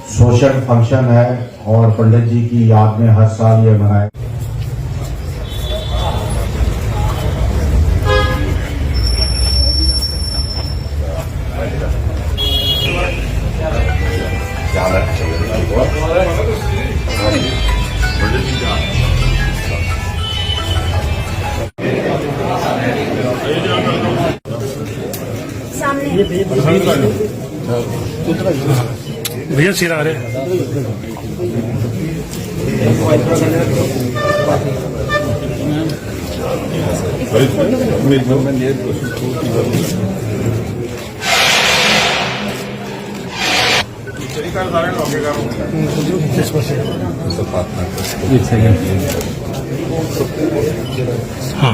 Social function है और पंडित जी की याद में हर साल ये मनाया। भैया सिरा रहे हाँ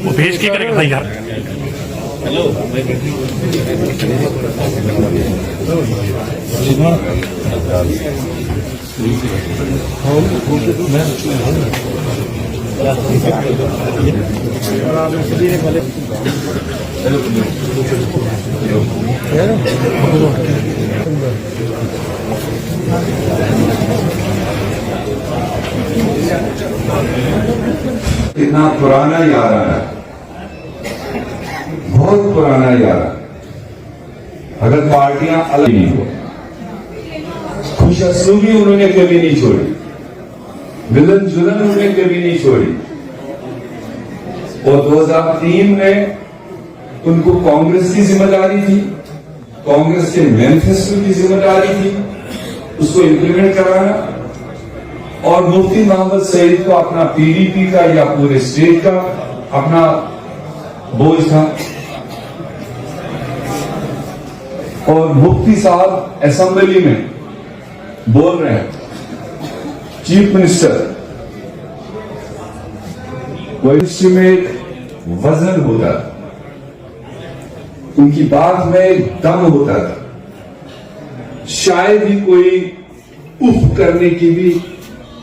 वो भेज के करेगा भाई यार। हेलो कितना पुराना यारा है, बहुत पुराना यारा। अगर पार्टियां अलग नहीं हो, खुशअस्लूबी उन्होंने कभी नहीं छोड़ी, मिलन जुलन उन्होंने कभी नहीं छोड़ी। और 2003 में उनको कांग्रेस की जिम्मेदारी थी, कांग्रेस के मैनिफेस्टो की जिम्मेदारी थी, उसको इंप्लीमेंट कराना। और मुफ्ती मोहम्मद सईद को अपना पीडीपी का या पूरे स्टेट का अपना बोझ था। और मुफ्ती साहब असेंबली में बोल रहे हैं, चीफ मिनिस्टर, भविष्य में एक वजन होता था, उनकी बात में एक दम होता था। शायद ही कोई उफ करने की भी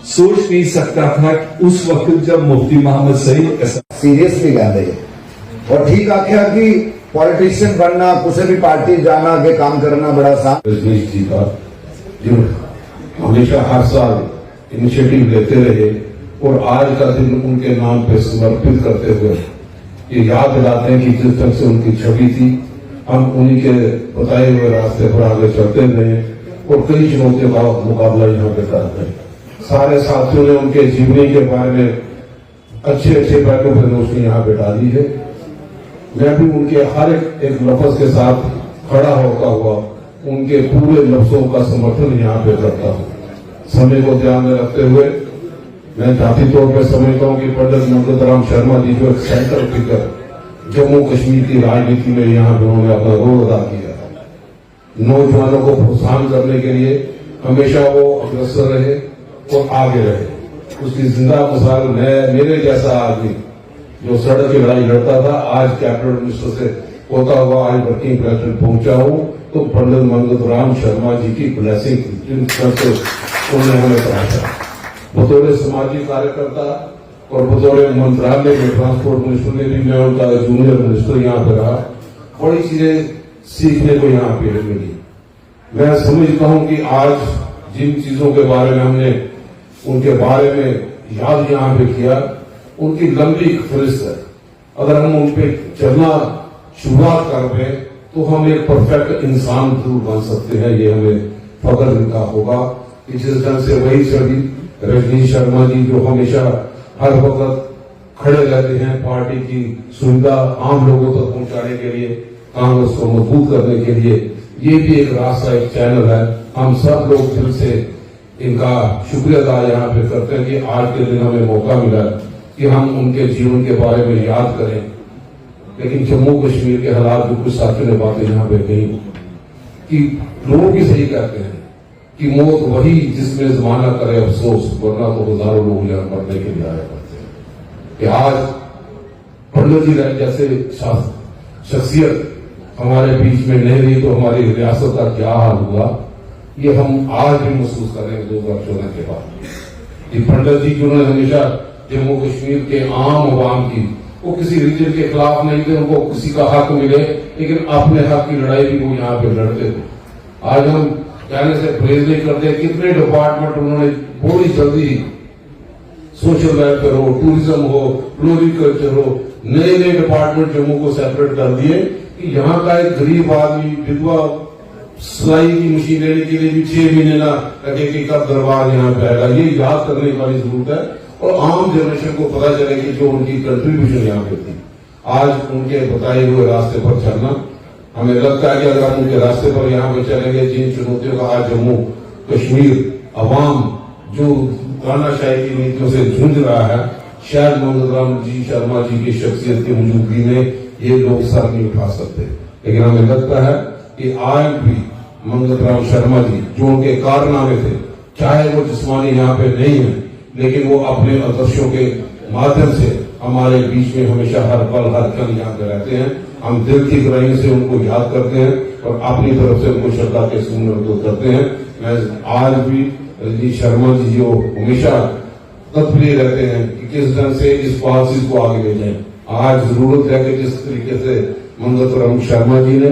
सोच नहीं सकता था उस वक्त जब मुफ्ती मोहम्मद सईद सीरियसली लेंदे और ठीक आख्या कि पॉलिटिशियन बनना, किसी भी पार्टी जाना, आगे काम करना बड़ा आसान। रजनीश जी का जो हमेशा हर साल इनिशिएटिव लेते रहे और आज का दिन उनके नाम पे समर्पित करते हुए ये याद दिलाते हैं कि जिस तरह से उनकी छवि थी, हम उन्हीं के बताए हुए रास्ते पर आगे चलते रहे और कई चुनौतियों का मुकाबला यहाँ पे करते हैं। सारे साथियों ने उनके जीवनी के बारे में अच्छे अच्छे पहलू पर रोशनी यहाँ पे डाली है। मैं भी उनके हर एक लफ्ज के साथ खड़ा होता हुआ उनके पूरे लफ्जों का समर्थन यहाँ पे करता हूँ। समय को ध्यान में रखते हुए मैं जाति तौर पर समझता हूँ कि पंडित मंगत राम शर्मा जी जो एक सेंट्रल फिगर जम्मू कश्मीर की राजनीति में यहाँ पे उन्होंने अपना रोल अदा किया है। नौजवानों को प्रोत्साहन करने के लिए हमेशा वो अग्रसर रहे और आगे रहे। उसकी जिंदा मिसाल मेरे जैसा आदमी जो सड़क की लड़ाई लड़ता था, आज कैबिनेट मिनिस्टर से होता हुआ आज वर्किंग प्रेसिडेंट पहुंचा हूं, तो पंडित मंगत राम शर्मा जी की ब्लेसिंग जिन तरह से उन्होंने हमें पहुंचा। बतौर सामाजिक कार्यकर्ता और बतौर मंत्रालय में ट्रांसपोर्ट मिनिस्टर ने भी मैं उनका जूनियर मिनिस्टर यहाँ पे रहा, बड़ी चीजें सीखने को यहाँ पे मिली। मैं समझता हूँ कि आज जिन चीजों के बारे में हमने उनके बारे में याद यहाँ पे किया, उनकी लंबी फहरिस्त है। अगर हम उन पे चलना शुरुआत कर दें तो हम एक परफेक्ट इंसान जरूर बन सकते हैं। ये हमें फख्र इनका होगा कि जिस ढंग से वही छवि रजनीश शर्मा जी जो हमेशा हर वक्त खड़े रहते हैं पार्टी की सुविधा आम लोगों तक पहुंचाने के लिए, कांग्रेस को मजबूत करने के लिए, ये भी एक रास्ता, एक चैनल है। हम सब लोग दिल से इनका शुक्रिया अदा यहाँ पे करते हैं कि आज के दिन हमें मौका मिला कि हम उनके जीवन के बारे में याद करें। लेकिन जम्मू कश्मीर के हालात जो कुछ साथियों ने बातें यहाँ पे कही कि लोग भी सही कहते हैं कि मौत वही जिसमें जमाना करे अफसोस, वरना तो हजारों लोग यहाँ मरने के लिए आया करते हैं। कि आज पंडित जी जैसे शख्सियत हमारे बीच में नहीं रही तो हमारी रियासत का क्या हाल हुआ, ये हम आज भी महसूस कर रहे हैं 2014 के बाद। ये पंडित जी जिन्होंने हमेशा जम्मू कश्मीर के आम अवाम की, वो किसी रीजन के खिलाफ नहीं थे, उनको किसी का हक मिले, लेकिन अपने हक की लड़ाई भी वो यहाँ पे लड़ते थे। आज हम कहने से प्रेज नहीं करते, कितने डिपार्टमेंट उन्होंने बड़ी जल्दी, सोशल वेलफेयर हो, टूरिज्म हो, फ्लोरिकल्चर हो, नए नए डिपार्टमेंट जम्मू को सेपरेट कर दिए कि यहाँ का एक गरीब आदमी, विधवा सिलाई की मशीन लेने के लिए भी 6 महीने ना लगे कि कब दरबार यहाँ पे आएगा। ये याद करने वाली जरूरत है और आम जनरेशन को पता चले कि जो उनकी कंट्रीब्यूशन यहाँ पे थी, आज उनके बताए हुए रास्ते पर चलना। हमें लगता है कि अगर हम उनके रास्ते पर यहाँ पे चलेंगे, जिन चुनौतियों का आज जम्मू कश्मीर अवाम जो तानाशाही की नीतियों से जूझ रहा है, शायद मंगत राम जी शर्मा जी की शख्सियत की मौजूदगी में ये लोग सर नहीं उठा सकते। लेकिन हमें लगता है कि आज भी मंगत राम शर्मा जी जो उनके कारनामे थे, चाहे वो जिस्मानी यहाँ पे नहीं है, लेकिन वो अपने आदर्शों के माध्यम से हमारे बीच में हमेशा हर पल हर क्षण यहाँ पे रहते हैं। हम दिल की गहराई से उनको याद करते हैं और अपनी तरफ से उनको श्रद्धा के सुमन करते हैं। मैं आज भी रजनीश शर्मा जी जो हमेशा तत्पर रहते हैं कि किस ढंग से इस पॉलिसी को आगे ले जाएं। आज जरूरत है कि जिस तरीके से मंगत राम शर्मा जी ने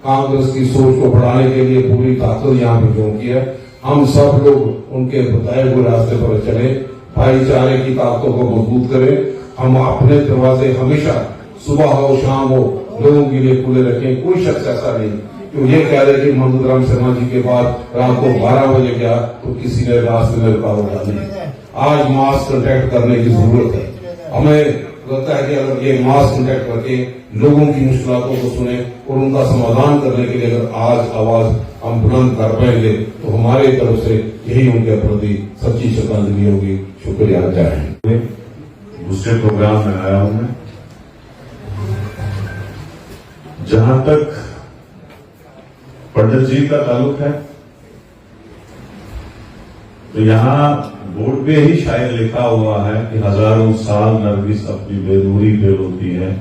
कांग्रेस की सोच को बढ़ाने के लिए पूरी ताकत यहाँ पे झोंकी है, हम सब लोग उनके बताए हुए रास्ते पर चले, भाईचारे की ताकतों को मजबूत करें। हम अपने दरवाजे हमेशा सुबह हो शाम हो लोगों के लिए खुले रखें। कोई शख्स ऐसा नहीं तो ये कह रहे कि मंगत राम शर्मा जी के बाद रात को 12 बजे गया तो किसी ने रास्ते में रुकावट डाली। आज मास कंटेक्ट करने की जरूरत है। हमें लगता है कि अगर ये मास कंटेक्ट करके लोगों की मुश्किलों को सुने और उनका समाधान करने के लिए अगर आज आवाज हम बुलंद कर पाएंगे तो हमारी तरफ से यही उनके प्रति सच्ची श्रद्धांजलि होगी। शुक्रिया। जय हिंद। दूसरे प्रोग्राम में आया हूं मैं। जहां तक पंडित जी का ताल्लुक है तो यहां बोर्ड पे ही शायद लिखा हुआ है कि हजारों साल नरगिस अपनी बेदूरी पे रोती है,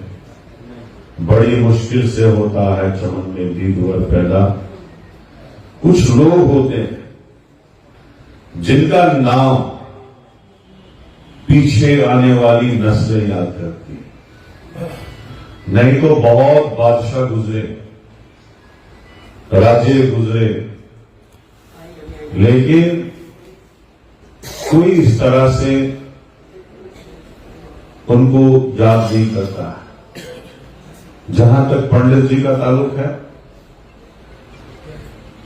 बड़ी मुश्किल से होता है चमन में भी दुअर पैदा। कुछ लोग होते हैं जिनका नाम पीछे आने वाली नस्लें याद करती है। नहीं तो बहुत बादशाह गुजरे, राजे गुजरे, लेकिन कोई इस तरह से उनको याद नहीं करता है। जहां तक पंडित जी का ताल्लुक है,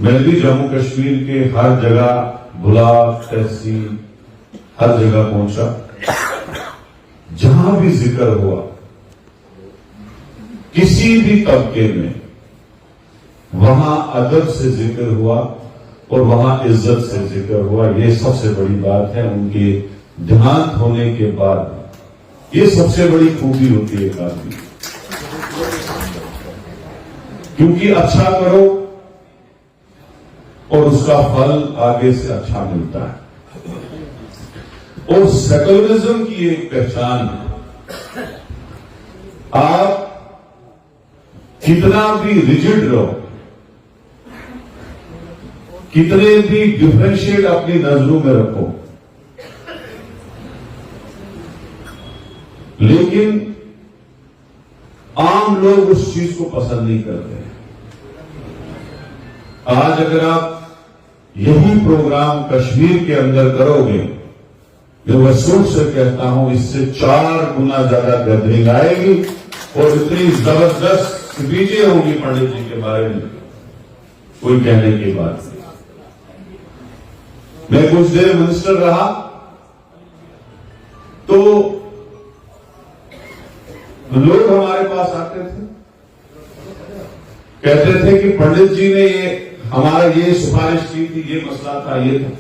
मैं भी जम्मू कश्मीर के हर जगह, ब्लॉक, तहसील, हर जगह पहुंचा। जहां भी जिक्र हुआ किसी भी तबके में, वहां अदब से जिक्र हुआ और वहां इज्जत से जिक्र हुआ। ये सबसे बड़ी बात है। उनके देहांत होने के बाद ये सबसे बड़ी खूबी होती है एक आदमी, क्योंकि अच्छा करो और उसका फल आगे से अच्छा मिलता है। और सेकुलरिज्म की एक पहचान है, आप कितना भी रिजिड रहो, कितने भी डिफरेंशिएट अपनी नजरों में रखो, लेकिन आम लोग उस चीज को पसंद नहीं करते। आज अगर आप यही प्रोग्राम कश्मीर के अंदर करोगे, जो मैं सोच से कहता हूं इससे 4 गुना ज्यादा गैदरिंग आएगी और इतनी जबरदस्त स्पीचें होंगी पंडित जी के बारे में, कोई कहने की बात नहीं। मैं कुछ देर मिनिस्टर रहा तो लोग हमारे पास आते थे, कहते थे कि पंडित जी ने ये हमारा ये सिफारिश की थी, ये मसला था, ये था।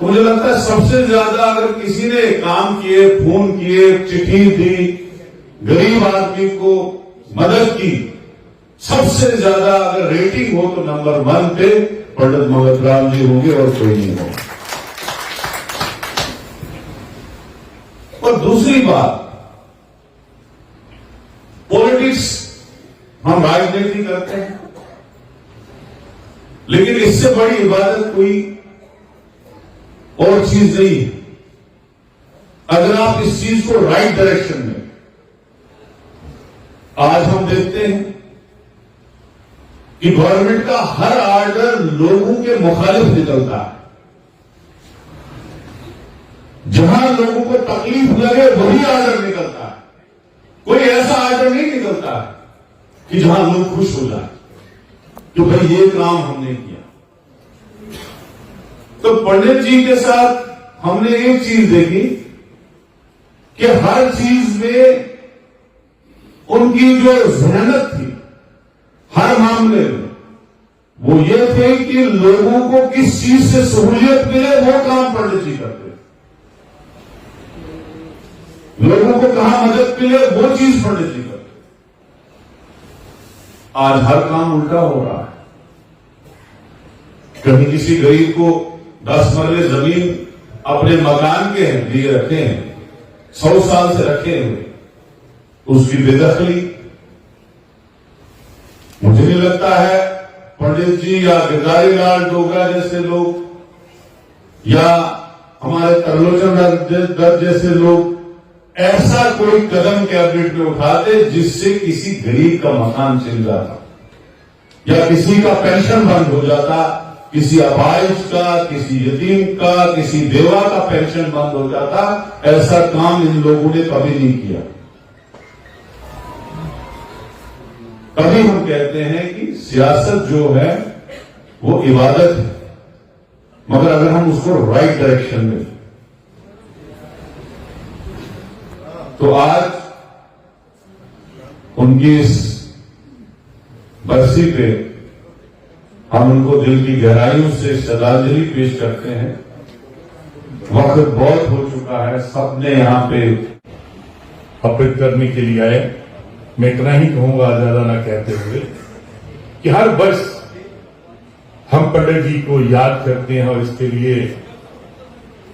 तो मुझे लगता है सबसे ज्यादा अगर किसी ने काम किए, फोन किए, चिट्ठी दी, गरीब आदमी को मदद की, सबसे ज्यादा अगर रेटिंग हो तो नंबर 1 पे पंडित मंगत राम जी होंगे और कोई नहीं होगा। और दूसरी बात, पॉलिटिक्स हम राजनीति करते हैं, लेकिन इससे बड़ी इबादत कोई और चीज नहीं है। अगर आप इस चीज को राइट डायरेक्शन में, आज हम देखते हैं कि गवर्नमेंट का हर आर्डर लोगों के मुखालिफ निकलता है। जहां लोगों को तकलीफ लगे वही आर्डर निकलता है। कोई ऐसा आर्डर नहीं निकलता है कि जहां लोग खुश हो जाए। तो भाई ये काम हमने किया। तो पंडित जी के साथ हमने एक चीज देखी कि हर चीज में उनकी जो जहनत थी, हर मामले में वो ये थे कि लोगों को किस चीज से सहूलियत मिले वो काम पंडित जी करते। लोगों को कहां मदद मिले वो चीज पंडित जी करते। आज हर काम उल्टा हो रहा है। कहीं किसी गरीब को 10 मरले जमीन अपने मकान के लिए रखे हैं, 100 साल से रखे हुए, उसकी बेदखली। मुझे नहीं लगता है पंडित जी या गिरधारी लाल डोगरा जैसे लोग या हमारे तरलोचन दत्त जैसे लोग ऐसा कोई कदम कैबिनेट में उठाते जिससे किसी गरीब का मकान छिन जाता या किसी का पेंशन बंद हो जाता, किसी अपाहिज का, किसी यतीम का, किसी बेवा का पेंशन बंद हो जाता। ऐसा काम इन लोगों ने कभी नहीं किया। कभी हम कहते हैं कि सियासत जो है वो इबादत है, मगर अगर हम उसको राइट डायरेक्शन में, तो आज उनकी इस बरसी पे हम उनको दिल की गहराइयों से श्रद्धांजलि पेश करते हैं। वक्त बहुत हो चुका है, सबने यहां पे अर्पित करने के लिए आए। मैं इतना ही कहूंगा, ज्यादा ना कहते हुए, कि हर वर्ष हम पंडित जी को याद करते हैं और इसके लिए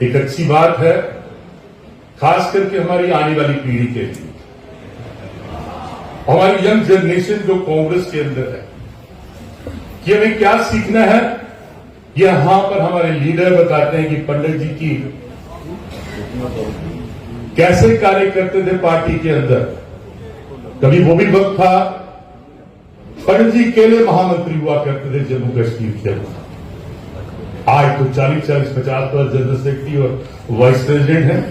एक अच्छी बात है, खास करके हमारी आने वाली पीढ़ी के लिए, हमारी यंग जनरेशन जो कांग्रेस के अंदर है, कि हमें क्या सीखना है। यहां पर हमारे लीडर बताते हैं कि पंडित जी की कैसे कार्य करते थे पार्टी के अंदर। कभी वो भी वक्त था पंडित जी अकेले महामंत्री हुआ करते थे जम्मू कश्मीर के अंदर। आज तो 40-50 जनरल सेक्रेटरी और वाइस प्रेसिडेंट हैं।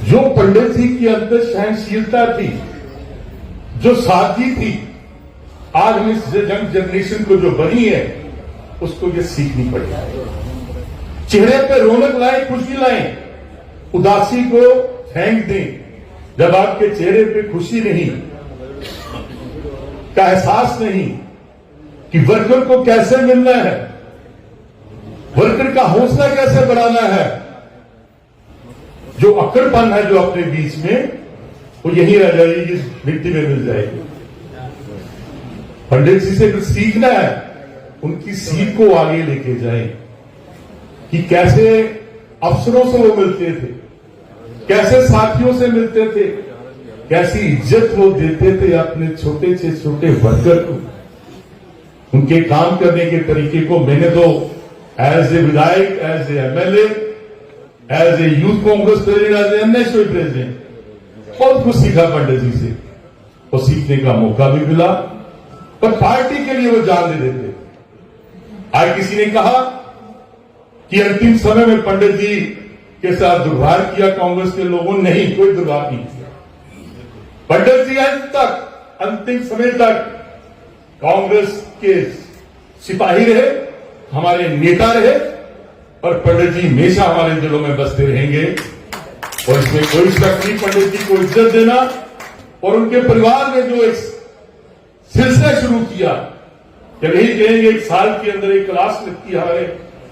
जो पंडित जी की अंदर सहनशीलता थी, जो सादगी थी, आज हम इस यंग जनरेशन को जो बनी है उसको ये सीखनी पड़ेगी। चेहरे पे रौनक लाएं, खुशी लाएं, उदासी को फेंक दें। जब आपके चेहरे पे खुशी नहीं का एहसास नहीं कि वर्कर को कैसे मिलना है, वर्कर का हौसला कैसे बढ़ाना है, जो अकड़पन है जो अपने बीच में, वो यही रह जाएगी, इस मिट्टी में मिल जाएगी। पंडित जी से कुछ सीखना है, उनकी सीख को आगे लेके जाएं कि कैसे अफसरों से वो मिलते थे, कैसे साथियों से मिलते थे, कैसी इज्जत वो देते थे अपने छोटे से छोटे वर्कर को, उनके काम करने के तरीके को। मैंने तो एज ए विधायक, as a MLA, as a youth Congress president, as a national president बहुत कुछ सीखा पंडित जी से, और सीखने का मौका भी मिला, पर पार्टी के लिए वो जान दे देते। आज किसी ने कहा कि अंतिम समय में पंडित जी के साथ दुर्व्यवहार किया कांग्रेस के लोगों ने। नहीं, कोई दुर्व्यवहार नहीं किया। पंडित जी आज तक, अंतिम समय तक कांग्रेस के सिपाही रहे, हमारे नेता रहे, और पंडित जी हमेशा हमारे दिलों में बसते रहेंगे। और इसमें कोई शक नहीं, पंडित जी को इज्जत देना और उनके परिवार ने जो एक सिलसिला शुरू किया, जब यही कहेंगे 1 साल के अंदर एक क्लास लगती है हमारे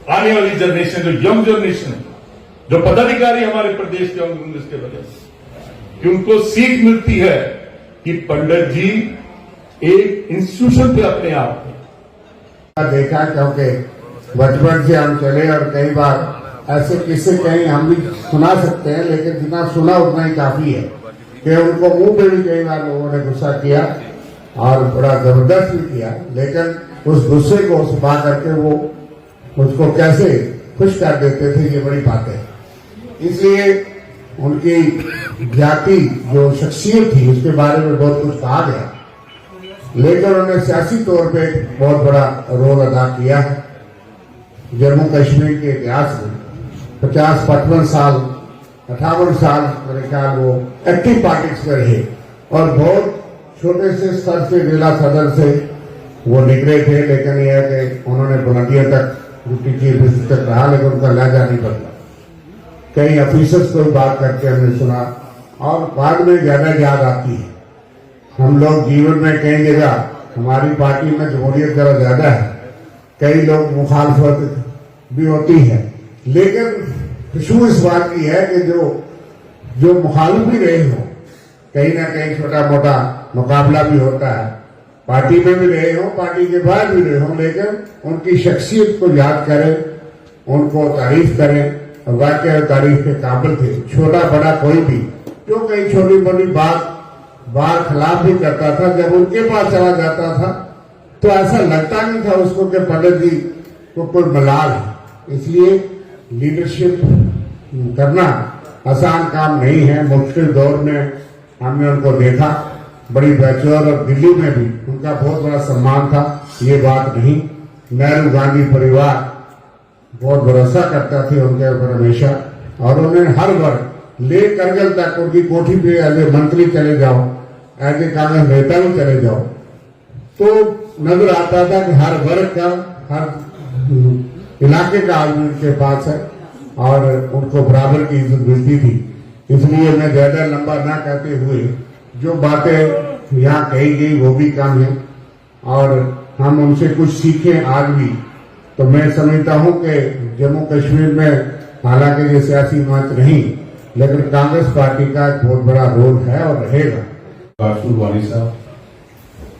आने वाली जनरेशन, जो यंग जनरेशन, जो पदाधिकारी हमारे प्रदेश के कांग्रेस के वजह से, कि उनको सीख मिलती है कि पंडित जी एक इंस्टीट्यूशन थे अपने आप में। देखा, क्योंकि बचपन से हम चले और कई बार ऐसे किस्से कहीं हम भी सुना सकते हैं, लेकिन जितना सुना उतना ही काफी है। कि उनको मुंह पे भी कई बार लोगों ने गुस्सा किया और बड़ा जबरदस्त भी किया, लेकिन उस गुस्से को छुपा करके वो उसको कैसे खुश कर देते थे, ये बड़ी बात है। इसलिए उनकी जाति जो शख्सियत थी उसके बारे में बहुत कुछ कहा गया, लेकिन उन्होंने सियासी तौर पे बहुत बड़ा रोल अदा किया है। जम्मू कश्मीर के इतिहास में 50-55 साल 58 साल मेरे ख्याल वो एक्टिव पॉलिटिक्स में रहे और बहुत छोटे से स्तर से जिला सदर से वो निकले थे, लेकिन यह है कि उन्होंने बुलंदियों तक डिप्टी चीफ मिनिस्टर तक रहा, लेकिन उनका लहजा नहीं बदला। कई ऑफिसर्स को बात करके हमने सुना और बाद में ज्यादा याद आती है। हम लोग जीवन में कई जगह हमारी पार्टी में जमहूरियत जरा ज्यादा है, कई लोग मुखालफत भी होती है, लेकिन खुशबू इस बात की है कि जो मुखालिफ भी रहे हो, कहीं ना कहीं छोटा मोटा मुकाबला भी होता है, पार्टी में भी रहे हो, पार्टी के बाहर भी रहे हो, लेकिन उनकी शख्सियत को याद करें, उनको तारीफ करें और वाकई तारीफ के काबिल थे। छोटा बड़ा कोई भी जो कई छोटी मोटी बात खिलाफ भी करता था, जब उनके पास चला जाता था तो ऐसा लगता नहीं था उसको कि पंडित जी को कोई मलाल है। इसलिए लीडरशिप करना आसान काम नहीं है। मुश्किल दौर में हमने उनको देखा, बड़ी बेचौर और दिल्ली में भी उनका बहुत बड़ा सम्मान था, ये बात नहीं। नेहरू गांधी परिवार बहुत भरोसा करता थे उनके ऊपर हमेशा, और उन्होंने हर वर्ग ले करगिल तक उनकी कोठी पे एज ए मंत्री चले जाओ, एज ए कांग्रेस नेता भी चले जाओ, तो नजर आता था कि हर वर्ग का, हर इलाके का आदमी उनके पास है और उनको बराबर की इज्जत मिलती थी। इसलिए मैं ज्यादा लंबा ना कहते हुए जो बातें यहाँ कही गई वो भी कम है और हम उनसे कुछ सीखें आज भी। तो मैं समझता हूं कि जम्मू कश्मीर में हालांकि ये सियासी मंच नहीं, लेकिन कांग्रेस पार्टी का एक बहुत बड़ा रोल है और रहेगा। राष्ट्र वाली साहब,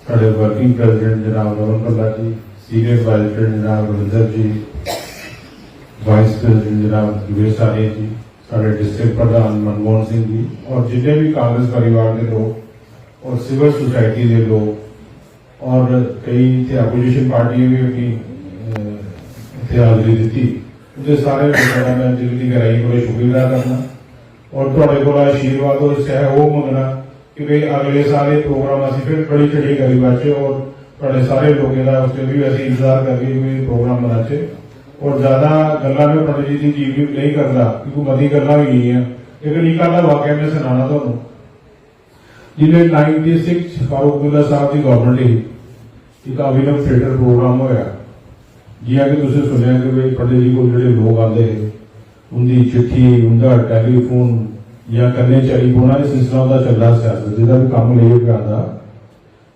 साढ़े वर्किंग प्रेसिडेंट जनाब रमन कल्ला जी, सीनियर वाइस प्रेसिडेंट जनाब रविंदर जी, वाइस प्रेसिडेंट जनाब युवेश आर्य जी, साढ़े डिस्ट्रिक्ट प्रधान मनमोहन सिंह जी और जितने भी कांग्रेस परिवार के लोग और सिविल सोसाइटी के लोग और कई थे अपोजिशन पार्टियां भी अपनी हाजिरी दी, मुझे सारे लोगों का मैं दिल की गहराई को शुक्रिया करना और थोड़े को आशीर्वाद और सहयोग मंगना कि भाई अगले सारे प्रोग्राम असं फिर बड़ी चढ़ी करी बाचे और थोड़े सारे लोगों का उसके भी असं इंतजार करके भी प्रोग्राम बनाचे और ज्यादा गल्ला में पंडित जी की जीव नहीं करता क्योंकि मती गल्ला भी नहीं है, लेकिन एक आधा वाकया मैं सुनाना थानू। जिन्हें 96 फारूक अब्दुल्ला साहब की गवर्नमेंट एक अभिनव थिएटर प्रोग्राम होया, जिया कि तुम सुनिया कि भाई पंडित जी को जो लोग आते हैं उनकी चिट्ठी उनका टैलीफोन या करने चली पोना इस सिलसिला का चल रहा सियासत जिसका भी काम ले के आता,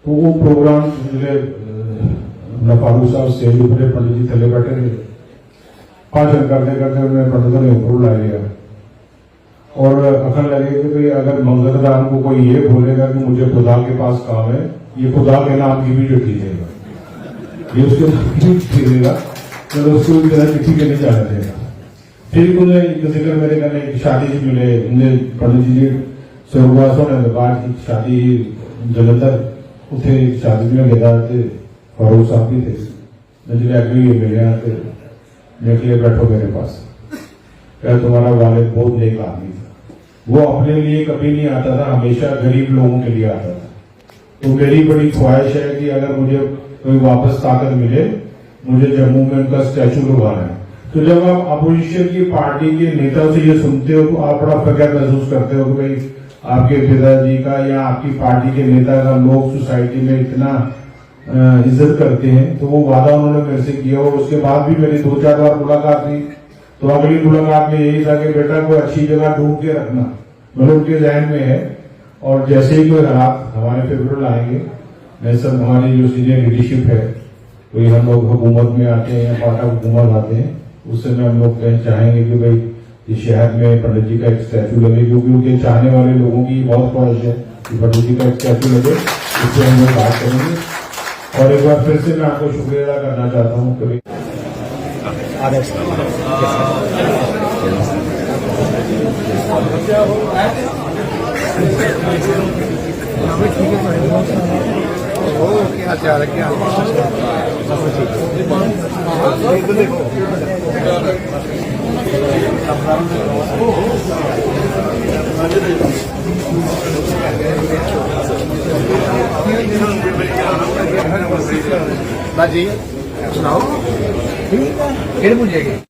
तो वो प्रोग्राम जो फारूक साहब स्टेज पर पंडित जी थले बैठे थे, भाषण करते करते उन्होंने पंडितों ने ऊपर ला लिया और अखन लगे कि भाई अगर मंगलदान को कोई ये बोलेगा कि मुझे खुदा के पास काम है, ये खुदा के नाम की भी चिट्ठी देगा, ये उसके चिट्ठी देगा, चलो उसको भी तरह चिट्ठी के नहीं जाना देगा। फिर उन्हें जिक्र मेरे कहने एक शादी जी मिले, उन्हें पंडित जी स्वर्गवास होने के बाद एक शादी जलंधर उसे शादी में गया फारूक साहब भी थे, मुझे एग्री मिले मेरे लिए बैठो मेरे पास, क्या तुम्हारा वालिद बहुत नेक आदमी था, वो अपने लिए कभी नहीं आता था, हमेशा गरीब लोगों के लिए आता था। तो मेरी बड़ी ख्वाहिश है कि अगर मुझे कोई वापस ताकत मिले, मुझे जम्मू में उनका स्टैचू लगवाना है। तो जब आप अपोजिशन की पार्टी के नेता से ये सुनते हो तो आप बड़ा फख्र महसूस करते हो कि भाई आपके पिताजी का या आपकी पार्टी के नेता का लोग सोसाइटी में इतना इज्जत करते हैं। तो वो वादा उन्होंने मेरे से किया और उसके बाद भी मेरी 2-4 बार मुलाकात हुई, तो अगली मुलाकात में यही था कि बेटा कोई अच्छी जगह ढूंढ के रखना, मतलब उनके जहन में है और जैसे ही कोई हालात हमारे फेवरेट आएंगे, मैं सब हमारी जो सीनियर लीडरशिप है, कोई हम लोग हुकूमत में आते हैं या पार्टी हुकूमत आते हैं, उस समय हम लोग चाहेंगे कि भाई इस शहर में पंडित जी का एक स्टैचू लगे, क्योंकि उनके चाहने वाले लोगों की बहुत ख्वाहिश है कि पंडित जी का एक स्टैचू लगे, उससे हम लोग बात करेंगे। और एक बार फिर से मैं आपको शुक्रिया अदा करना चाहता हूँ कि आदर्श बात जी सुनाओ, फिर पूछेगी।